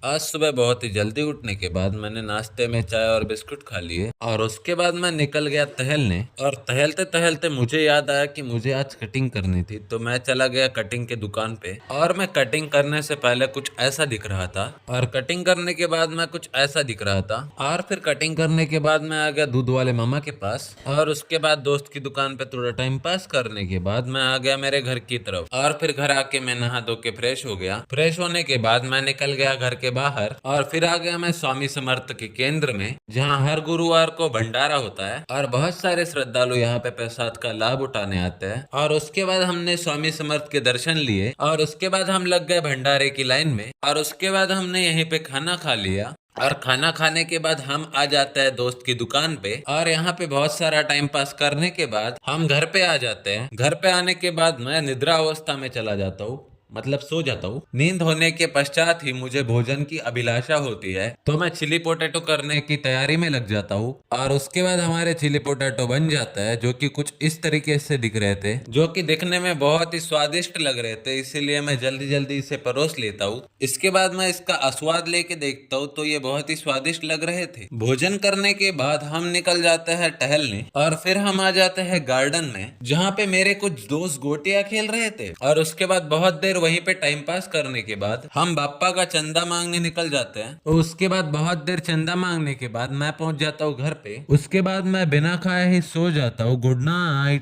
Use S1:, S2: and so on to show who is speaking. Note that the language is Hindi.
S1: आज सुबह बहुत ही जल्दी उठने के बाद मैंने नाश्ते में चाय और बिस्कुट खा लिए और उसके बाद मैं निकल गया टहलने। और टहलते टहलते मुझे याद आया कि मुझे आज कटिंग करनी थी, तो मैं चला गया कटिंग के दुकान पे। और मैं कटिंग करने से पहले कुछ ऐसा दिख रहा था, और कटिंग करने के बाद मैं कुछ ऐसा दिख रहा था, और फिर कटिंग करने के बाद मैं आ गया दूध वाले मामा के पास, और उसके बाद दोस्त की दुकान पे थोड़ा टाइम पास करने के बाद मैं आ गया मेरे घर की तरफ। और फिर घर आके मैं नहा धो के फ्रेश हो गया। फ्रेश होने के बाद मैं निकल गया घर के बाहर, और फिर आ गया मैं स्वामी समर्थ के केंद्र में, जहाँ हर गुरुवार को भंडारा होता है और बहुत सारे श्रद्धालु यहाँ पे प्रसाद का लाभ उठाने आते हैं। और उसके बाद हमने स्वामी समर्थ के दर्शन लिए, और उसके बाद हम लग गए भंडारे की लाइन में, और उसके बाद हमने यहीं पे खाना खा लिया। और खाना खाने के बाद हम आ जाते हैं दोस्त की दुकान पे, और यहाँ पे बहुत सारा टाइम पास करने के बाद हम घर पे आ जाते हैं। घर पे आने के बाद मैं निद्रा अवस्था में चला जाता हूँ, मतलब सो जाता हूँ। नींद होने के पश्चात ही मुझे भोजन की अभिलाषा होती है, तो मैं चिली पोटैटो करने की तैयारी में लग जाता हूँ। और उसके बाद हमारे चिली पोटैटो बन जाता है, जो कि कुछ इस तरीके से दिख रहे थे, जो कि दिखने में बहुत ही स्वादिष्ट लग रहे थे, इसीलिए मैं जल्दी जल्दी इसे परोस लेता हूँ। इसके बाद मैं इसका आस्वाद लेके देखता हूँ, तो ये बहुत ही स्वादिष्ट लग रहे थे। भोजन करने के बाद हम निकल जाते हैं टहलने, और फिर हम आ जाते हैं गार्डन में, जहाँ पे मेरे कुछ दोस्त गोटियां खेल रहे थे। और उसके बाद बहुत देर वहीं पे टाइम पास करने के बाद हम बाप्पा का चंदा मांगने निकल जाते हैं। और उसके बाद बहुत देर चंदा मांगने के बाद मैं पहुंच जाता हूँ घर पे। उसके बाद मैं बिना खाए ही सो जाता हूँ। Good night.